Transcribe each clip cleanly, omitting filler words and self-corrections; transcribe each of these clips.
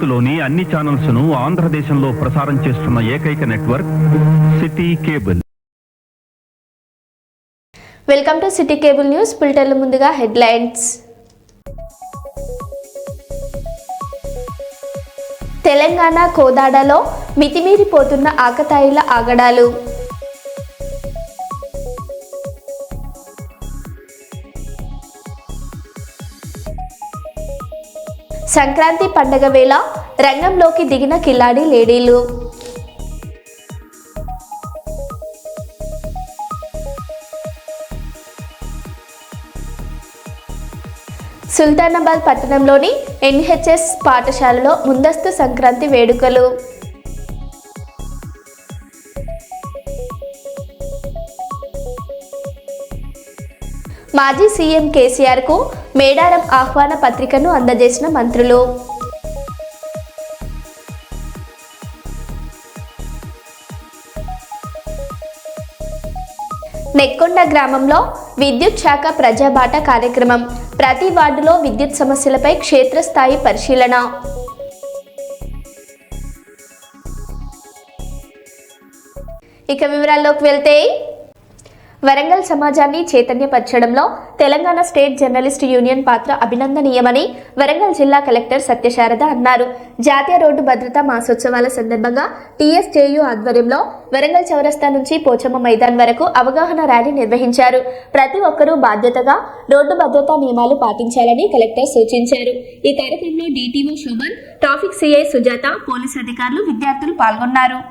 భారత్లోని అన్ని ఛానల్స్ ను ఆంధ్రదేశంలో ప్రసారం చేస్తున్న ఏకైక network city cable. Welcome to city cable news. బులెటిన్ల ముందుగా హెడ్లైన్స్. తెలంగాణ కోదాడలో మితిమీరిపోతున్న ఆకతాయిల ఆగడాలు. సంక్రాంతి పండగ వేళ రంగంలోకి దిగిన కిలాడి లేడీలు. సుల్తానాబాద్ పట్టణంలోని ఎన్హెచ్ఎస్ పాఠశాలలో ముందస్తు సంక్రాంతి వేడుకలు. మాజీ సీఎం కేసీఆర్కు మేడారం ఆహ్వాన పత్రికను అందజేసిన మంత్రులు. నెక్కొండ గ్రామంలో విద్యుత్ శాఖ ప్రజాబాట కార్యక్రమం. ప్రతి వార్డులో విద్యుత్ సమస్యలపై క్షేత్రస్థాయి పరిశీలన. ఇక వివరాల్లోకి వెళ్తే, వరంగల్ సమాజాన్ని చైతన్యపరచడంలో తెలంగాణ స్టేట్ జర్నలిస్ట్ యూనియన్ పాత్ర అభినందనీయమని వరంగల్ జిల్లా కలెక్టర్ సత్యశారద అన్నారు. జాతీయ రోడ్డు భద్రతా మాసోత్సవాల సందర్భంగా టీఎస్జేయు ఆధ్వర్యంలో వరంగల్ చౌరస్తా నుంచి పోచమ్మ మైదాన్ వరకు అవగాహన ర్యాలీ నిర్వహించారు. ప్రతి ఒక్కరూ బాధ్యతగా రోడ్డు భద్రతా నియమాలు పాటించాలని కలెక్టర్ సూచించారు. ఈ కార్యక్రమంలో DTO Shobhan, traffic CI Sujatha, police అధికారులు, విద్యార్థులు పాల్గొన్నారు.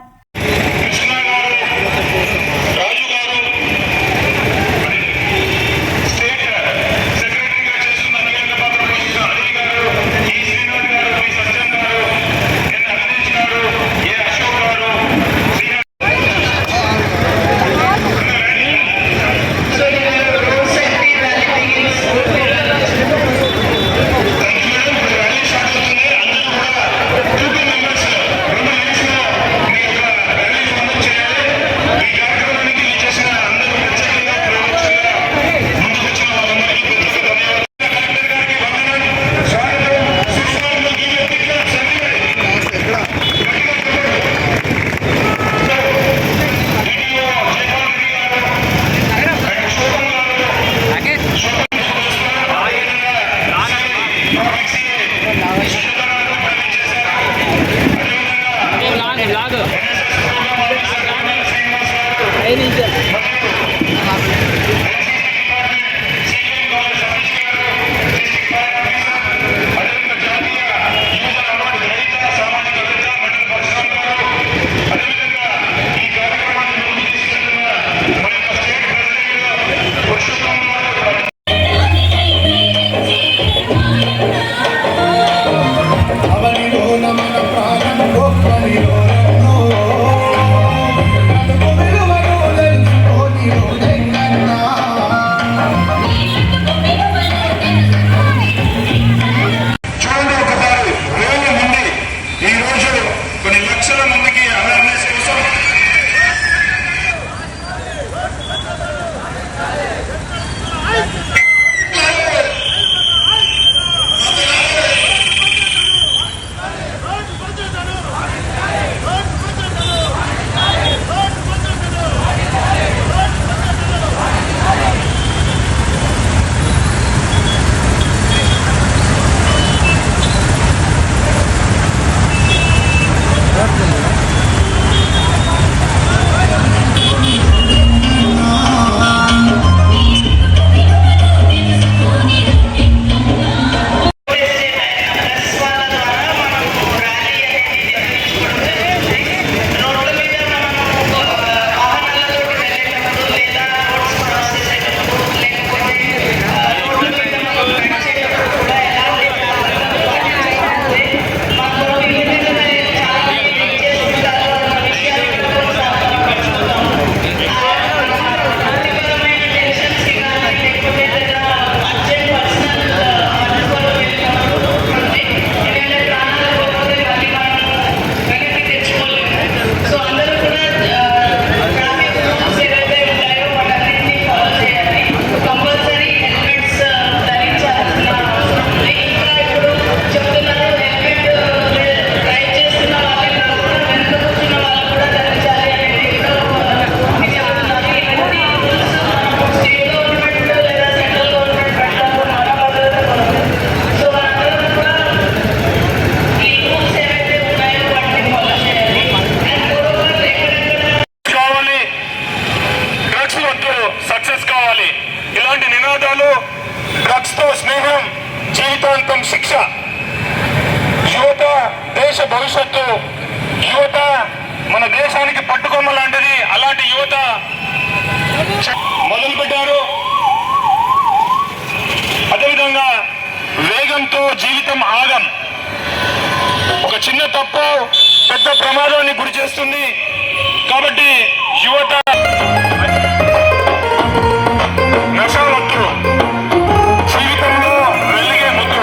ఇలాంటి నినాదాలు, డ్రగ్స్ తో స్నేహం, జీవితాంతం శిక్ష, యువత దేశ భవిష్యత్తు, యువత మన దేశానికి పట్టుకొమ్మ లాంటిది. అలాంటి యువత మొదలు పెట్టారు. అదేవిధంగా వేగంతో జీవితం ఆగం. ఒక చిన్న తప్పు పెద్ద ప్రమాదాన్ని గురి చేస్తుంది. కాబట్టి యువత నషావద్దు, జీవితంలో వెలిగే ముద్దు.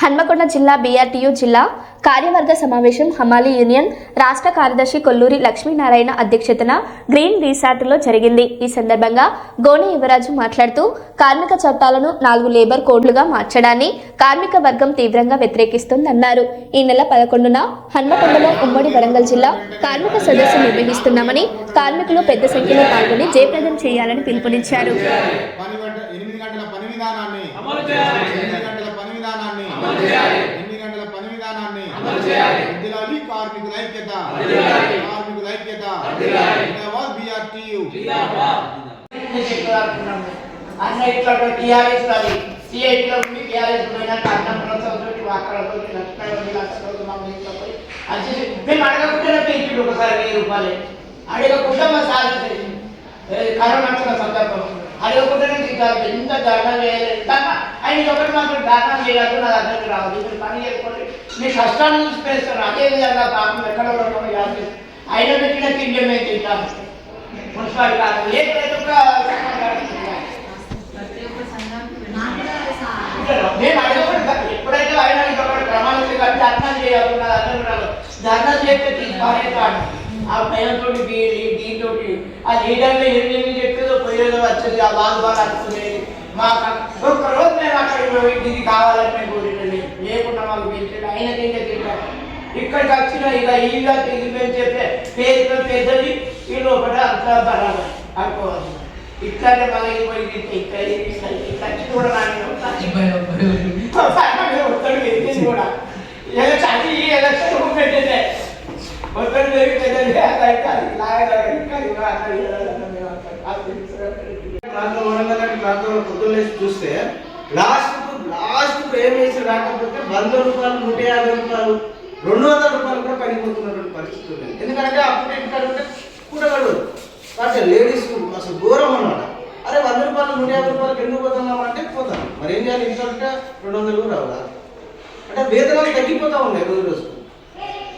హన్మకొండ జిల్లా బీఆర్టీయూ జిల్లా కార్యవర్గ సమావేశం హమాలీ యూనియన్ రాష్ట్ర కార్యదర్శి కొల్లూరి లక్ష్మీనారాయణ అధ్యక్షతన గ్రీన్ రిసార్ట్లో జరిగింది. ఈ సందర్భంగా గోనె యువరాజు మాట్లాడుతూ కార్మిక చట్టాలను 4 లేబర్ కోడ్లుగా మార్చడాన్ని కార్మిక వర్గం తీవ్రంగా వ్యతిరేకిస్తోందన్నారు. ఈ నెల 11న హన్మకొండలో ఉమ్మడి వరంగల్ జిల్లా కార్మిక సదస్సు నిర్వహిస్తున్నామని, కార్మికులు పెద్ద సంఖ్యలో పాల్గొని జయప్రదం చేయాలని పిలుపునిచ్చారు. కార్మికుల ఐక్యత, బీఆర్టీయూ అన్న ఇట్లా టీఆర్ఎస్ సిఐటీలో ఉండి టీఆర్ఎస్ పోయినాక అన్నం ప్రోత్సవంతో అక్కడతో మేము అడగకుండానే పెంచుడు ఒకసారి 1000 రూపాయలు అడగకుండా మా సార్ కరోనా వచ్చిన సందర్భం అడగకుండానే ఎంత ధర్నా చేయలేదు. ఆయన ఒకటి మాత్రం ధర్నా చేయగలదు, నా దగ్గరికి రావాలి, మీరు పని చేసుకోండి, మీ కష్టాన్ని చూసి పేస్తారు. అదేవిధంగా పాపం ఎక్కడ ఉండడం యాభై ఆయన పెట్టిన తిండి మేము తింటాము. మున్సిపాలిటీ కాదు మేము అడగకుండా ఎప్పుడైతే ఆయన ప్రమాణం కట్టి ధర్నా చేయకుండా ధర్నా చేస్తే తీసుకునేస్తాడు. ఆ భయంతో దీంతో ఆ లీడర్లు ఏమి చెప్పేదో పోయేదో వచ్చేది, ఆ బాధ అనుకునేది. మాకు ఒక్కరోజు మేము అక్కడికి పోయి ఇది కావాలని మేము కోరినది లేకుండా మాకు పెంచాడు. ఆయన తింటే తింటాడు. ఇక్కడికి వచ్చిన ఇక ఈగా తిరిగి పెంచే పేరు పెద్దది, ఈ లోపల అంతా బరాబర్ అనుకోవాలి. ఇట్లాంటి మళ్ళీ పోయి ఖర్చు కూడా ఒక్కడు పెరిగింది కూడా ఎలక్షన్ ఈ ఎలక్షన్ పెట్టేదే ఒక్కడు పెరిగి పెద్దది చూస్తే లాస్ట్ ఏం వేసి రాకపోతే 100 రూపాయలు 150 రూపాయలు 200 రూపాయలు కూడా పడిపోతున్నటువంటి పరిస్థితి ఉంది. ఎందుకంటే అప్పుడు ఇక్కడ ఉంటే కూడగలడు కాబట్టి లేడీస్ అసలు ఘోరం అన్నమాట. అరే 100 రూపాయలు 150 రూపాయలకు ఎందుకు పోతున్నాం అంటే పోతాం, మరి ఏం చేయాలి, ఇంట్లో ఉంటే 200 కూడా రావాలా అంటే వేతనాలు తగ్గిపోతూ ఉన్నాయి. రోజు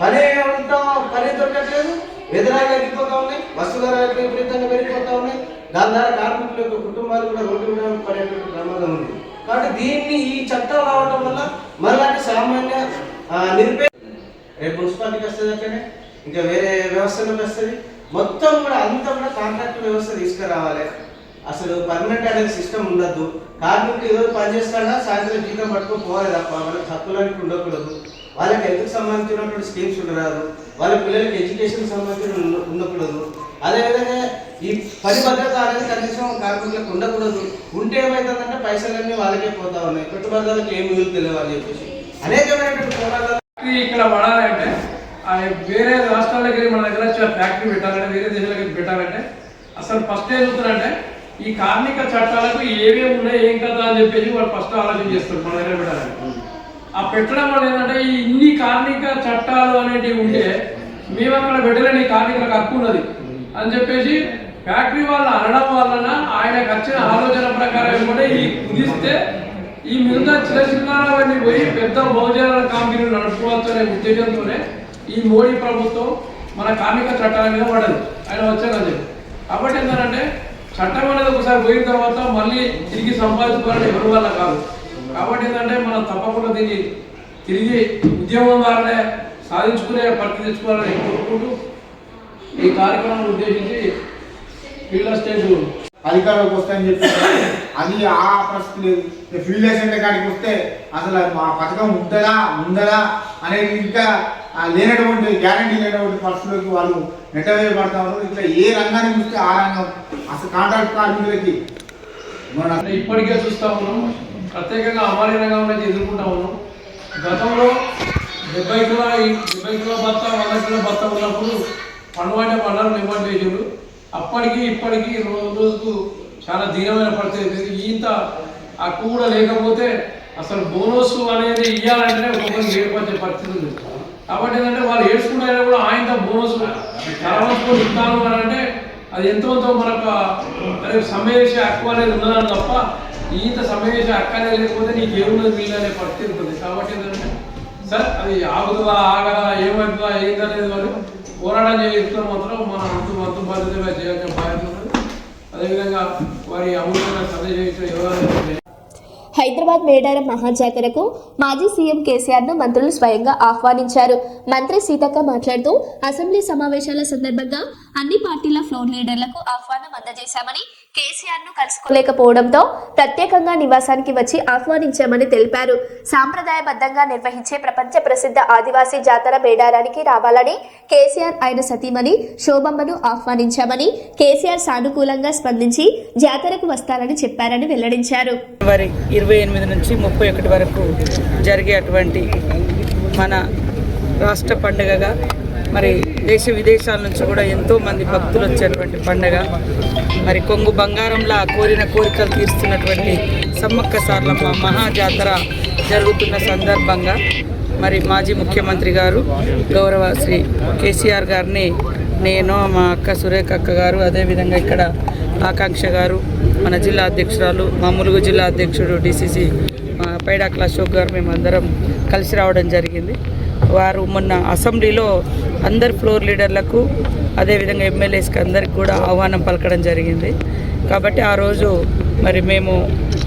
పని దొరకట్లేదు, వేతనాలు తగ్గిపోతూ ఉన్నాయి, వస్తు ధరలు విపరీతంగా పెరిగిపోతూ ఉన్నాయి. దాని ద్వారా కార్మికుల యొక్క కుటుంబాలు కూడా రోడ్డు మీద పడేటువంటి ప్రమాదం ఉంది. కాబట్టి దీన్ని ఈ చట్టం కావడం వల్ల మనలాంటి సామాన్య నిరుపేద రేపు మున్సిపాలిటీకి వస్తుంది అట్లనే ఇంకా వేరే వ్యవస్థలోకి వస్తుంది. మొత్తం కూడా అంతా కూడా కాంట్రాక్ట్ వ్యవస్థ తీసుకురావాలి. అసలు పర్మనెంట్ అనేది సిస్టమ్ ఉండద్దు. కార్మికులు ఈరోజు పనిచేస్తాడా సాయంత్రం జీతం పట్టుకొని పోవాలి తప్ప వాళ్ళకి హక్కులాంటి ఉండకూడదు. వాళ్ళకి హెల్త్కి సంబంధించినటువంటి స్కీమ్స్ ఉండరాదు. వాళ్ళ పిల్లలకి ఎడ్యుకేషన్ సంబంధించిన ఉండకూడదు. అదేవిధంగా ఈ పని భద్రత అనేది కనీసం కార్మికులకు ఉండకూడదు. ఉంటే ఏమవుతుందంటే పైసలన్నీ వాళ్ళకే పోతా ఉన్నాయి, పెట్టుబడులకు ఏం మిగులు తెలియాలని చెప్పేసి అనేకమైనటువంటి పోరాటాలు ఇక్కడ పడాలంటే వేరే రాష్ట్రాలకి మన దగ్గర ఫ్యాక్టరీ పెట్టాలంటే వేరే దేశాలకి పెట్టాలంటే అసలు ఫస్ట్ ఏం చూస్తారంటే ఈ కార్మిక చట్టాలకు ఏమేమి ఉన్నాయి ఏం కదా అని చెప్పేసి వాళ్ళు ఫస్ట్ ఆలోచన చేస్తారు మన దగ్గర పెట్టాలని. ఆ పెట్టడం వల్ల ఏంటంటే ఈ ఇన్ని కార్మిక చట్టాలు అనేటివి ఉంటే మేము అక్కడ పెట్టలేని కార్మికులకు హక్కు ఉన్నది అని చెప్పేసి ఫ్యాక్టరీ వాళ్ళు అనడం వలన ఆయనకు వచ్చిన ఆలోచన ప్రకారం ఏమంటే ఈ కుదిస్తే ఈ మిగతా చిన్న చిన్నవన్నీ పోయి పెద్ద బహుజన కంపెనీలు నడుపుకోవచ్చు అనే ఉద్దేశంతోనే ఈ మోడీ ప్రభుత్వం మన కార్మిక చట్టాల మీద పడదు ఆయన వచ్చాకని చెప్పి. కాబట్టి ఏంటంటే చట్టం అనేది ఒకసారి పోయిన తర్వాత మళ్ళీ తిరిగి సంపాదించుకోవాలని ఎవరి వల్ల కాదు. కాబట్టి ఏంటంటే మనం తప్పకుండా దీన్ని తిరిగి ఉద్యమం ద్వారానే సాధించుకునే పరిస్థితి తెచ్చుకోవాలని కోరుకుంటూ ఈ కార్యక్రమాన్ని ఉద్దేశించి ఫీల్డ్ స్టేజ్ అధికారులకు వస్తాయని చెప్పి అది ఆ పరిస్థితి లేదు. ఫీల్డ్ అసిస్టెంట్ కాడికి వస్తే అసలు మా పథకం ఉందరా అనేది ఇంకా లేనటువంటి గ్యారంటీ లేనటువంటి పరిస్థితులకు వాళ్ళు నెట్టవేయబడతా ఉన్నారు. ఇట్లా ఏ రంగాన్ని చూస్తే ఆ రంగం అసలు కాంట్రాక్ట్ కార్మికులకి ఇప్పటికే చూస్తూ ఉన్నాం. ప్రత్యేకంగా అమలు రంగంలో ఎదుర్కొంటా ఉన్నాం. గతంలో 70 కిలో బత్త 100 కిలో బత్త ఉన్నప్పుడు పండుగ నిమ్మడి వేసారు. అప్పటికి ఇప్పటికీ రోజుకు చాలా దీనమైన పరిస్థితి. ఈత హక్కు కూడా లేకపోతే అసలు బోనస్ అనేది ఇవ్వాలంటే ఒక్కొక్కరికి ఏర్పరిచే పరిస్థితి ఉంది. కాబట్టి ఏంటంటే వాళ్ళు ఏడ్చుకుంటారైనా కూడా ఆయన బోనస్ చరవంచుకొని ఇస్తాను అని అంటే అది ఎంతో మనకు సమావేశ హక్కు అనేది ఉన్నదని తప్ప ఈత సమావేశ హక్కు అనేది లేకపోతే నీకు ఏమున్నది వీలనే పరిస్థితి ఉంటుంది. కాబట్టి ఏంటంటే సార్ అది ఆగుతుందా ఆగదా ఏమవుతుందా ఏందనేది వాళ్ళు పోరాటం చేస్తున్న మాత్రం మన అంతు బాధ్యతగా చేయాల్సిన బాధ్యత ఉన్నది. అదేవిధంగా వారి అమూల్యమైన సందేశం ఎవరైనా హైదరాబాద్ మేడారం మహాజాతరకు మాజీ సీఎం కేసీఆర్ ను మంత్రులు స్వయంగా ఆహ్వానించారు. మంత్రి సీతక్క మాట్లాడుతూ అసెంబ్లీ సమావేశాల సందర్భంగా అన్ని పార్టీల ఫ్లోర్ లీడర్లకు ఆహ్వానం అందజేశామని, కేసీఆర్ ను కలుసుకోలేకపోవడంతో ప్రత్యేకంగా నివాసానికి వచ్చి ఆహ్వానించామని తెలిపారు. సాంప్రదాయబద్ధంగా నిర్వహించే ప్రపంచ ప్రసిద్ధ ఆదివాసీ జాతర మేడారానికి రావాలని కేసీఆర్ ఆయన సతీమణి శోభమ్మను ఆహ్వానించామని, కేసీఆర్ సానుకూలంగా స్పందించి జాతరకు వస్తారని చెప్పారని వెల్లడించారు. 28 నుంచి 31 వరకు జరిగేటువంటి మన రాష్ట్ర పండుగగా మరి దేశ విదేశాల నుంచి కూడా ఎంతోమంది భక్తులు వచ్చేటువంటి పండుగ. మరి కొంగు బంగారంలా కోరిన కోరికలు తీరుస్తున్నటువంటి సమ్మక్క సారలమ్మ మహాజాతర జరుగుతున్న సందర్భంగా మరి మాజీ ముఖ్యమంత్రి గారు గౌరవ శ్రీ కేసీఆర్ గారిని నేను, మా అక్క సురేఖ అక్క గారు, అదేవిధంగా ఇక్కడ ఆకాంక్ష గారు, మన జిల్లా అధ్యక్షురాలు, మా ములుగు జిల్లా అధ్యక్షుడు డిసిసి పైడాకుల అశోక్ గారు మేమందరం కలిసి రావడం జరిగింది. వారు మొన్న అసెంబ్లీలో అందరు ఫ్లోర్ లీడర్లకు అదేవిధంగా ఎమ్మెల్యేస్కి అందరికి కూడా ఆహ్వానం పలకడం జరిగింది. కాబట్టి ఆ రోజు మరి మేము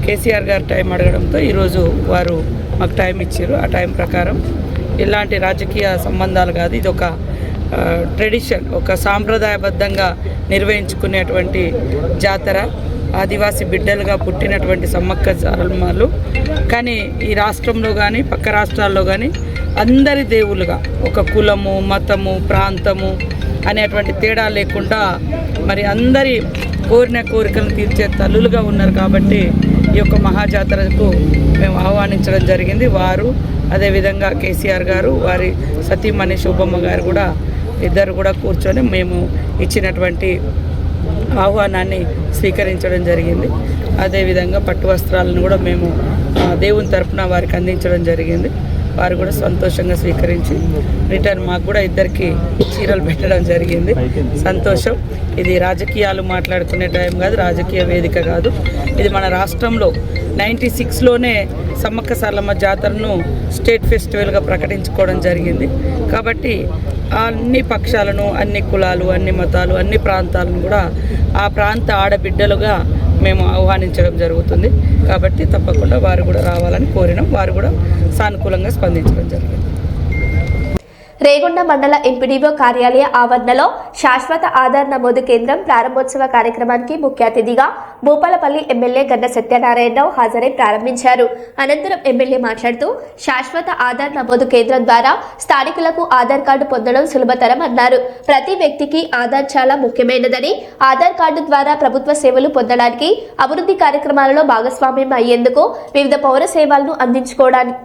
కేసీఆర్ గారు టైం అడగడంతో ఈరోజు వారు మాకు టైం ఇచ్చారు. ఆ టైం ప్రకారం ఎలాంటి రాజకీయ సంబంధాలు కాదు, ఇది ఒక ట్రెడిషన్, ఒక సాంప్రదాయబద్ధంగా నిర్వహించుకునేటువంటి జాతర. ఆదివాసీ బిడ్డలుగా పుట్టినటువంటి సమ్మక్క సారలమ్మలు కానీ ఈ రాష్ట్రంలో కానీ పక్క రాష్ట్రాల్లో కానీ అందరి దేవులుగా ఒక కులము, మతము, ప్రాంతము అనేటువంటి తేడా లేకుండా మరి అందరి కోరిన కోరికలను తీర్చే తల్లులుగా ఉన్నారు. కాబట్టి ఈ యొక్క మహాజాతరకు మేము ఆహ్వానించడం జరిగింది. వారు అదేవిధంగా కేసీఆర్ గారు, వారి సతీమణి శోభమ్మ గారు కూడా ఇద్దరు కూడా కూర్చొని మేము ఇచ్చినటువంటి ఆహ్వానాన్ని స్వీకరించడం జరిగింది. అదేవిధంగా పట్టు వస్త్రాలను కూడా మేము దేవుని తరపున వారికి అందించడం జరిగింది. వారు కూడా సంతోషంగా స్వీకరించి రిటర్న్ మాకు కూడా ఇద్దరికి చీరలు పెట్టడం జరిగింది. సంతోషం. ఇది రాజకీయాలు మాట్లాడుకునే టైం కాదు, రాజకీయ వేదిక కాదు. ఇది మన రాష్ట్రంలో 96లోనే సమ్మక్క సారలమ్మ జాతరను స్టేట్ ఫెస్టివల్గా ప్రకటించుకోవడం జరిగింది. కాబట్టి అన్ని పక్షాలను, అన్ని కులాలు, అన్ని మతాలు, అన్ని ప్రాంతాలను కూడా ఆ ప్రాంత ఆడబిడ్డలుగా మేము ఆహ్వానించడం జరుగుతుంది. కాబట్టి తప్పకుండా వారు కూడా రావాలని కోరినాం. వారు కూడా సానుకూలంగా స్పందించడం జరిగింది. రేగొండ మండల ఎంపీడీఓ కార్యాలయ ఆవరణలో శాశ్వత ఆధార్ నమోదు కేంద్రం ప్రారంభోత్సవ కార్యక్రమానికి ముఖ్య అతిథిగా భూపాలపల్లి ఎమ్మెల్యే గడ్డ సత్యనారాయణరావు హాజరై ప్రారంభించారు. అనంతరం ఎమ్మెల్యే మాట్లాడుతూ శాశ్వత ఆధార్ నమోదు కేంద్రం ద్వారా స్థానికులకు ఆధార్ కార్డు పొందడం సులభతరం అన్నారు. ప్రతి వ్యక్తికి ఆధార్ చాలా ముఖ్యమైనదని, ఆధార్ కార్డు ద్వారా ప్రభుత్వ సేవలు పొందడానికి, అభివృద్ధి కార్యక్రమాలలో భాగస్వామ్యం అయ్యేందుకు, వివిధ పౌర సేవలను అందించుకోవడానికి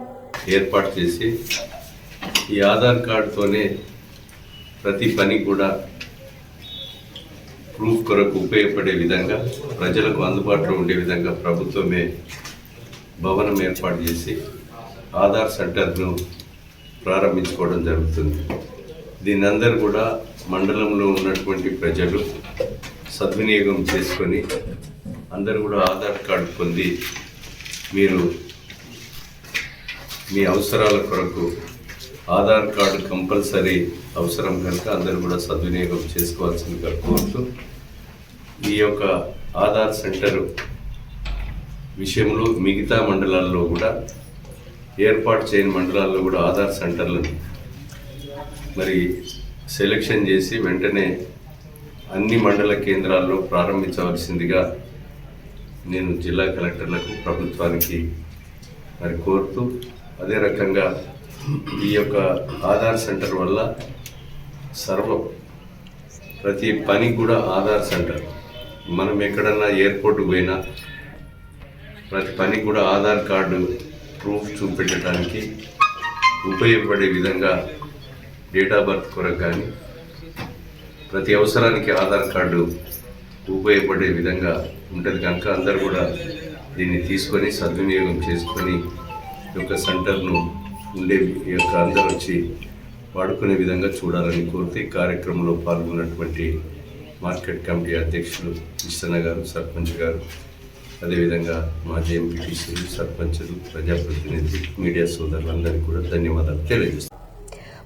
ఏర్పాటు చేసి ఈ ఆధార్ కార్డుతోనే ప్రతి పని కూడా ప్రూఫ్ కొరకు ఉపయోగపడే విధంగా, ప్రజలకు అందుబాటులో ఉండే విధంగా ప్రభుత్వమే భవనం ఏర్పాటు చేసి ఆధార్ సెంటర్ను ప్రారంభించుకోవడం జరుగుతుంది. దీని అందరూ కూడా మండలంలో ఉన్నటువంటి ప్రజలు సద్వినియోగం చేసుకొని అందరూ కూడా ఆధార్ కార్డు పొంది మీరు మీ అవసరాల కొరకు ఆధార్ కార్డు కంపల్సరీ అవసరం కనుక అందరూ కూడా సద్వినియోగం చేసుకోవాల్సిందిగా కోరుతూ, ఈ యొక్క ఆధార్ సెంటర్ విషయంలో మిగతా మండలాల్లో కూడా ఏర్పాటు చేయని మండలాల్లో కూడా ఆధార్ సెంటర్లను మరి సెలెక్షన్ చేసి వెంటనే అన్ని మండల కేంద్రాల్లో ప్రారంభించవలసిందిగా నేను జిల్లా కలెక్టర్లకు, ప్రభుత్వానికి మరి కోరుతూ, అదే రకంగా ఈ యొక్క ఆధార్ సెంటర్ వల్ల ప్రతి పని కూడా ఆధార్ సెంటర్, మనం ఎక్కడన్నా ఎయిర్పోర్ట్కి పోయినా ప్రతి పని కూడా ఆధార్ కార్డు ప్రూఫ్ చూపెట్టడానికి ఉపయోగపడే విధంగా, డేట్ ఆఫ్ బర్త్ కొరకు కానీ ప్రతి అవసరానికి ఆధార్ కార్డు ఉపయోగపడే విధంగా ఉంటుంది కనుక అందరూ కూడా దీన్ని తీసుకొని సద్వినియోగం చేసుకొని ఈ యొక్క సెంటర్ను ఉండే ఈ యొక్క అందరూ వచ్చి వాడుకునే విధంగా చూడాలని కోరితే కార్యక్రమంలో పాల్గొన్నటువంటి మార్కెట్ కమిటీ అధ్యక్షులు కృష్ణ గారు, సర్పంచ్ గారు, అదేవిధంగా మాజీ ఎంపీటీసీలు, సర్పంచులు, ప్రజాప్రతినిధులు, మీడియా సోదరులందరికీ కూడా ధన్యవాదాలు తెలియజేస్తాను.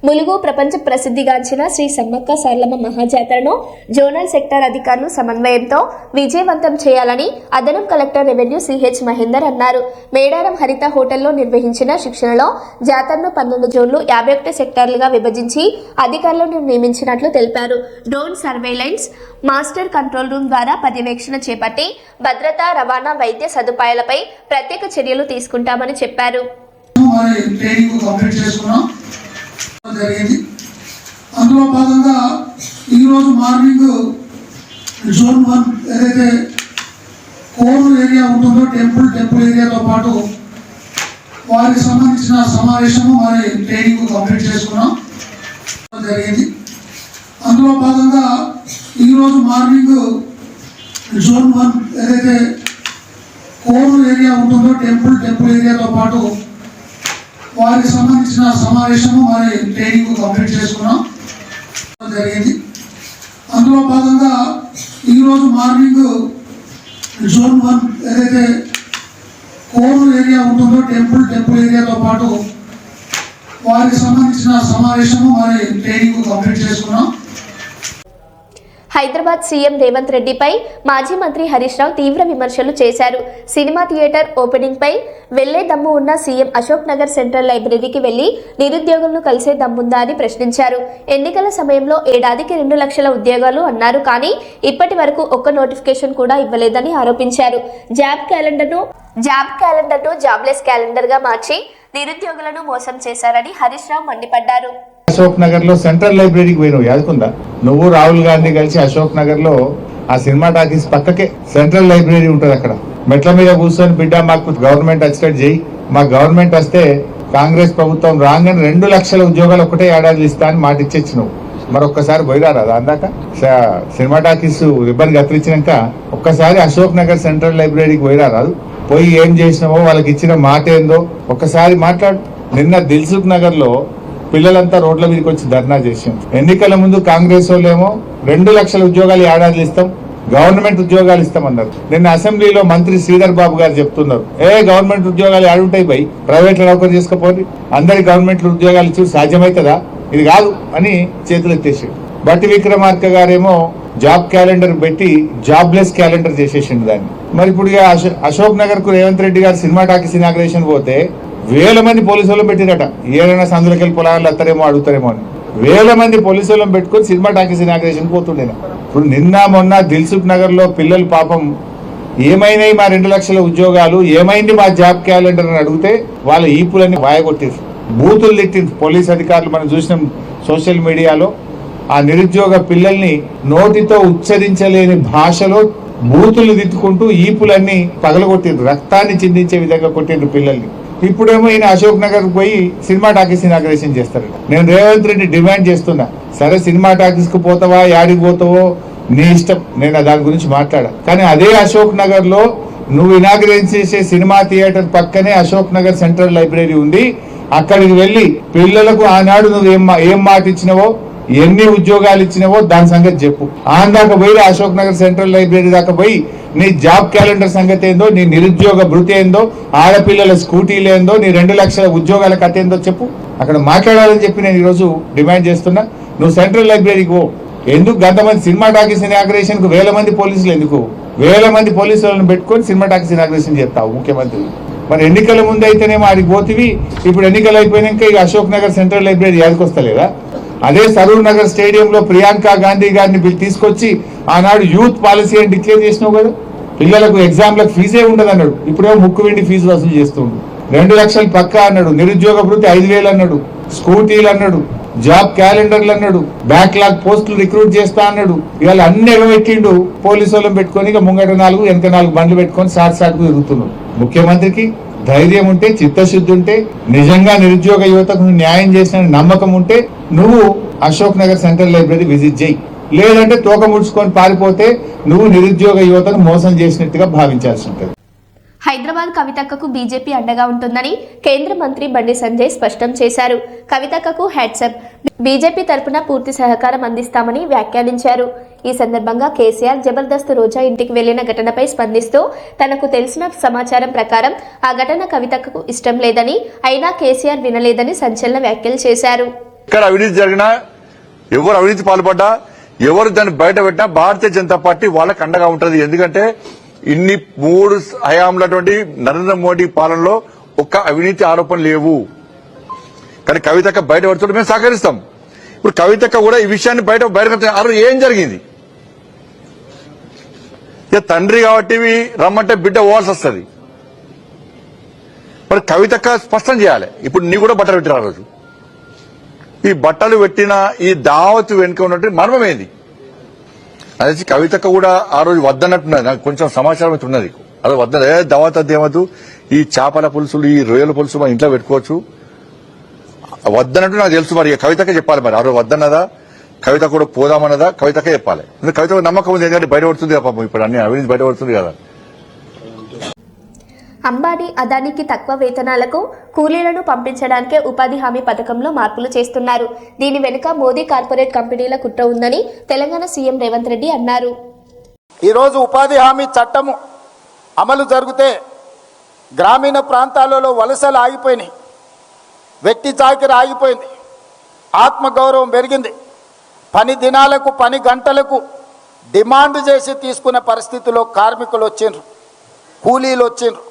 ములుగు ప్రపంచ ప్రసిద్ధిగాంచిన శ్రీ సమ్మక్క సారలమ్మ మహాజాతరను జోనల్ సెక్టార్ అధికారులు సమన్వయంతో విజయవంతం చేయాలని అదనం కలెక్టర్ రెవెన్యూ సిహెచ్ మహేందర్ అన్నారు. మేడారం హరిత హోటల్లో నిర్వహించిన శిక్షణలో జాతరను 12 జోన్లు 51 సెక్టార్లుగా విభజించి అధికారులను నియమించినట్లు తెలిపారు. Drone surveillance, master control room ద్వారా పర్యవేక్షణ చేపట్టి భద్రత, రవాణా, వైద్య సదుపాయాలపై ప్రత్యేక చర్యలు తీసుకుంటామని చెప్పారు. జరిగింది. అందులో భాగంగా ఈరోజు మార్నింగ్ జోన్ 1 ఏదైతే కోర్ ఏరియా ఉంటుందో టెంపుల్ ఏరియాతో పాటు వారికి సంబంధించిన సమావేశము మరి ట్రైనింగ్ కంప్లీట్ చేసుకున్నాం జరిగింది. అందులో భాగంగా ఈరోజు మార్నింగ్ జోన్ 1 ఏదైతే కోర్ ఏరియా ఉంటుందో టెంపుల్ ఏరియాతో పాటు వారికి సంబంధించిన సమావేశము మరి ట్రైనింగ్ కంప్లీట్ చేసుకున్నాం జరిగింది. అందులో భాగంగా ఈరోజు మార్నింగ్ జోన్ 1 ఏదైతే కోర్ ఏరియా ఉంటుందో టెంపుల్ ఏరియాతో పాటు వారికి సంబంధించిన సమావేశము మరి ట్రైనింగ్ కంప్లీట్ చేసుకున్నాం. హైదరాబాద్ సీఎం రేవంత్ రెడ్డిపై మాజీ మంత్రి హరీష్ రావు తీవ్ర విమర్శలు చేశారు. సినిమా థియేటర్ ఓపెనింగ్ పై వెళ్లే దమ్ము ఉన్న సీఎం అశోక్ నగర్ సెంట్రల్ లైబ్రరీకి వెళ్లి నిరుద్యోగులను కలిసే దమ్ముందా అని ప్రశ్నించారు. ఎన్నికల సమయంలో ఏడాదికి 2 లక్షల ఉద్యోగాలు అన్నారు, కానీ ఇప్పటి వరకు ఒక్క నోటిఫికేషన్ కూడా ఇవ్వలేదని ఆరోపించారు. జాబ్ క్యాలెండర్ను జాబ్లెస్ క్యాలెండర్ గా మార్చి నిరుద్యోగులను మోసం చేశారని హరీష్ రావు మండిపడ్డారు. అశోక్ నగర్ లో సెంట్రల్ లైబ్రరీకి పోయినావు యాదుకుందా? నువ్వు రాహుల్ గాంధీ కలిసి అశోక్ నగర్ లో ఆ సినిమా టాకీస్ పక్కకే సెంట్రల్ లైబ్రరీ ఉంటుంది. అక్కడ మెట్ల మీద కూర్చొని, బిడ్డ మాకు గవర్నమెంట్ వచ్చేటట్టు చేయి, మా గవర్నమెంట్ వస్తే కాంగ్రెస్ ప్రభుత్వం రాగానే 2 లక్షల ఉద్యోగాలు ఒకటే ఏడాది ఇస్తా అని మాట ఇచ్చేచ్చు. నువ్వు మరొక్కసారి పోయిరారా అందాక సినిమా టాకీస్ రిబ్బన్ కత్తిరించినాక ఒక్కసారి అశోక్ నగర్ సెంట్రల్ లైబ్రరీకి పోయిరారాదు? పోయి ఏం చేసినావో, వాళ్ళకి ఇచ్చిన మాట ఏందో ఒక్కసారి మాట్లాడు. నిన్న దిల్సుఖ్ నగర్ లో పిల్లలంతా రోడ్ల మీదకి వచ్చి ధర్నా చేసాం. ఎన్నికల ముందు కాంగ్రెస్ వాళ్ళేమో 2 లక్షల ఉద్యోగాలు ఏడాది ఇస్తాం, గవర్నమెంట్ ఉద్యోగాలు ఇస్తామన్నారు. నిన్న అసెంబ్లీలో మంత్రి శ్రీధర్ బాబు గారు చెప్తున్నారు, గవర్నమెంట్ ఉద్యోగాలు ఏడుంటాయి బై, ప్రైవేట్ లో నౌకరు చేసుకోపోయి అందరికి గవర్నమెంట్ ఉద్యోగాలు ఇచ్చి సాధ్యమవుతుందా? ఇది కాదు అని చేతులు ఎత్తేసాడు. బట్టి విక్రమార్క గారేమో జాబ్ క్యాలెండర్ పెట్టి జాబ్లెస్ క్యాలెండర్ చేసేసిండు దాన్ని. మరి ఇప్పుడు ఇక అశోక్ నగర్ కు రేవంత్ రెడ్డి గారు సినిమా టాకీస్ ఇనాగ్రేషన్ పోతే వేల మంది పోలీసు వాళ్ళని పెట్టిరట. ఏదైనా సందులకి వెళ్ళి పొలాలు వస్తారేమో అడుగుతారేమో అని వేల మంది పోలీసు వాళ్ళని పెట్టుకొని సినిమా టాకీస్ ఇనాగ్రేషన్ పోతుండే. ఇప్పుడు నిన్న మొన్న దిల్సుఖ్ నగర్ లో పిల్లలు పాపం ఏమైనాయి మా 2 లక్షల ఉద్యోగాలు, ఏమైంది మా జాబ్ క్యాలెండర్ అని అడిగితే వాళ్ళ ఈపులన్నీ వాయగొట్టారు, బూతులు తిట్టింది పోలీస్ అధికారులు. మనం చూసినాం సోషల్ మీడియాలో ఆ నిరుద్యోగ పిల్లల్ని నోటితో ఉచ్చరించలేని భాషలో బూతులు తిట్టుకుంటూ ఈపులన్నీ పగలగొట్టిండ్రు, రక్తాన్ని చిందించే విధంగా కొట్టిండ్రు పిల్లల్ని. ఇప్పుడేమో ఈయన అశోక్ నగర్ పోయి సినిమా టాకీస్ ఇనాగ్రేషన్ చేస్తారు. నేను రేవంత్ రెడ్డి డిమాండ్ చేస్తున్నా, సరే సినిమా టాకీస్ కు పోతావా యాడికి పోతావో నీ ఇష్టం, నేను దాని గురించి మాట్లాడా. కానీ అదే అశోక్ నగర్ లో నువ్వు ఇనాగ్రేట్ చేసే సినిమా థియేటర్ పక్కనే అశోక్ నగర్ సెంట్రల్ లైబ్రరీ ఉంది. అక్కడికి వెళ్లి పిల్లలకు ఆనాడు నువ్వు ఏం మాట ఇచ్చినవో, ఎన్ని ఉద్యోగాలు ఇచ్చినవో దాని సంగతి చెప్పు. దాకా పోయి అశోక్ నగర్ సెంట్రల్ లైబ్రరీ దాకా పోయి నీ జాబ్ క్యాలెండర్ సంగతి ఏందో, నీ నిరుద్యోగ భృతి ఏందో, ఆడపిల్లల స్కూటీలు ఏందో, నీ 2 లక్షల ఉద్యోగాల కథ ఏందో చెప్పు. అక్కడ మాట్లాడాలని చెప్పి నేను ఈరోజు డిమాండ్ చేస్తున్నా. నువ్వు సెంట్రల్ లైబ్రరీకి పో. ఎందుకు గంతమంది సినిమా టాకీస్ ఇనాగ్రేషన్ కు వేల మంది పోలీసులు ఎందుకు? వేల మంది పోలీసులను పెట్టుకొని సినిమా టాకీస్ ఇనాగ్రేషన్ చేస్తావు ముఖ్యమంత్రి. మరి ఎన్నికల ముందు అయితేనేమో ఆడికి పోతివి, ఇప్పుడు ఎన్నికలు అయిపోయినాక ఇక అశోక్ నగర్ సెంట్రల్ లైబ్రరీ యాదకొస్తలేదా? అదే సరూర్ నగర్ స్టేడియంలో ప్రియాంక గాంధీ గారిని తీసుకొచ్చి ఆనాడు యూత్ పాలసీ అని డిక్లేర్ చేసినావు కదా. పిల్లలకు ఎగ్జామ్లకు ఫీజే ఉండదు అన్నాడు, ఇప్పుడేమో ముక్కు వెండి ఫీజు వసూలు చేస్తుండు. 2 లక్షలు పక్కా అన్నాడు, నిరుద్యోగ భృతి 5,000 అన్నాడు, స్కూటీలు అన్నాడు, జాబ్ క్యాలెండర్లు అన్నాడు, బ్యాక్లాగ్ పోస్టులు రిక్రూట్ చేస్తా అన్నాడు. ఇవాళ అన్ని ఎగబెట్టిండు. పోలీసు వాళ్ళని పెట్టుకొని ఇక ముంగట 4 వెనక 4 బండ్లు పెట్టుకొని సాటుకు తిరుగుతున్నాడు. ముఖ్యమంత్రికి ధైర్యం ఉంటే, చిత్తశుద్ధి ఉంటే, నిజంగా నిరుద్యోగ యువతకు న్యాయం చేసిన నమ్మకం ఉంటే నువ్వు Ashok Nagar central library visit చేయి. లేదంటే తోక ముడుచుకొని పారిపోతే నువ్వు నిరుద్యోగ యువతను మోసం చేసినట్టుగా భావించాల్సి ఉంటుంది. హైదరాబాద్ కవితక్కకు బీజేపీ అండగా ఉంటుందని కేంద్ర మంత్రి బండి సంజయ్ స్పష్టం చేశారు. కవితక్కకు హ్యాట్సప్, బీజేపీ తరపున పూర్తి సహకారం అందిస్తామని వ్యాఖ్యానించారు. ఈ సందర్భంగా కేసీఆర్ జబర్దస్త్ రోజా ఇంటికి వెళ్లిన ఘటనపై స్పందిస్తూ తనకు తెలిసిన సమాచారం ప్రకారం ఆ ఘటన కవితక్కకు ఇష్టం లేదని, అయినా కేసీఆర్ వినలేదని సంచలన వ్యాఖ్యలు చేశారు. ఇక్కడ అవినీతి జరిగినా, ఎవరు అవినీతి పాల్పడ్డా, ఎవరు దాన్ని బయట పెట్టినా భారతీయ జనతా పార్టీ వాళ్ళకి అండగా ఉంటుంది. ఎందుకంటే ఇన్ని 3 హయాంలటువంటి నరేంద్ర మోడీ పాలనలో ఒక్క అవినీతి ఆరోపణలు లేవు. కానీ కవితక్క బయట పడుతుంటే మేము సహకరిస్తాం. ఇప్పుడు కవితక్క కూడా ఈ విషయాన్ని బయట ఏం జరిగింది? తండ్రి కాబట్టి రమ్మంటే బిడ్డ పోవాల్సి వస్తుంది. మరి కవితక్క స్పష్టం చేయాలి. ఇప్పుడు నీ కూడా బట్టలు పెట్టిన రోజు ఈ బట్టలు పెట్టిన ఈ దావత్ వెనుక ఉన్నట్టు మర్మం ఏంది? అదే కవితక్క కూడా ఆ రోజు వద్దన్నట్టున్నది. నాకు కొంచెం సమాచారం అయితే ఉన్నది. అది వద్ద దావత్ అదేమద్దు, ఈ చేపల పులుసులు, ఈ రొయ్యల పులుసు మన ఇంట్లో పెట్టుకోవచ్చు వద్దన్నట్టు నాకు తెలుసు. మరి కవితక్క చెప్పాలి. మరి ఆ రోజు వద్దన్నదా, కవిత కూడా పోదామన్నదా, కవితక్క చెప్పాలి. కవిత నమ్మకం ఉంది, ఎందుకంటే బయటపడుతుంది కదా పాపం, ఇప్పుడు అన్ని అవినీతి బయటపడుతుంది కదా. అంబానీ, అదానికి తక్కువ వేతనాలకు కూలీలను పంపించడానికే ఉపాధి హామీ పథకంలో మార్పులు చేస్తున్నారు. దీని వెనుక మోదీ కార్పొరేట్ కంపెనీల కుట్ర ఉందని తెలంగాణ సీఎం రేవంత్ రెడ్డి అన్నారు. ఈరోజు ఉపాధి హామీ చట్టము అమలు జరిగితే గ్రామీణ ప్రాంతాలలో వలసలు ఆగిపోయినాయి, వెట్టి చాకిరి ఆగిపోయింది, ఆత్మగౌరవం పెరిగింది. పని దినాలకు, పని గంటలకు డిమాండ్ చేసి తీసుకునే పరిస్థితిలో కార్మికులు వచ్చిండ్రు, కూలీలు వచ్చిండ్రు.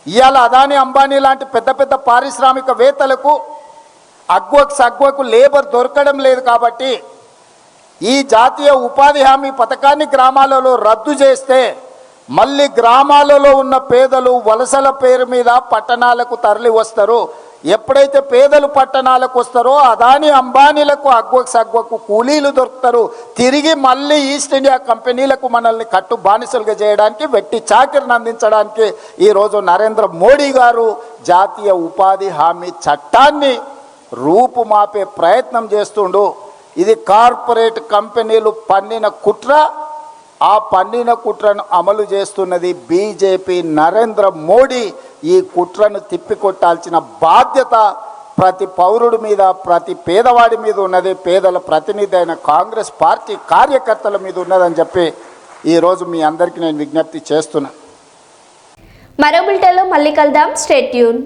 ఇవాళ అదానీ, అంబానీ లాంటి పెద్ద పెద్ద పారిశ్రామికవేత్తలకు అగ్వకు లేబర్ దొరకడం లేదు. కాబట్టి ఈ జాతీయ ఉపాధి హామీ పథకాన్ని గ్రామాలలో రద్దు చేస్తే మళ్ళీ గ్రామాలలో ఉన్న పేదలు వలసల పేరు మీద పట్టణాలకు తరలి వస్తారు. ఎప్పుడైతే పేదలు పట్టణాలకు వస్తారో అదానీ, అంబానీలకు అగ్వకు కూలీలు దొరుకుతారు. తిరిగి మళ్ళీ ఈస్ట్ ఇండియా కంపెనీలకు మనల్ని కట్టు బానిసలుగా చేయడానికి, వెట్టి చాకిరిని అందించడానికి ఈరోజు నరేంద్ర మోడీ గారు జాతీయ ఉపాధి హామీ చట్టాన్ని రూపుమాపే ప్రయత్నం చేస్తుండు. ఇది కార్పొరేట్ కంపెనీలు పన్నిన కుట్ర. ఆ పన్నిన కుట్రను అమలు చేస్తున్నది బీజేపీ, నరేంద్ర మోడీ. ఈ కుట్రను తిప్పికొట్టాల్సిన బాధ్యత ప్రతి పౌరుడి మీద, ప్రతి పేదవాడి మీద ఉన్నది. పేదల ప్రతినిధి అయిన కాంగ్రెస్ పార్టీ కార్యకర్తల మీద ఉన్నదని చెప్పి ఈరోజు మీ అందరికీ నేను విజ్ఞప్తి చేస్తున్నా. మరో బులెటిన్లో మళ్ళీ కలుద్దాం. Stay tune.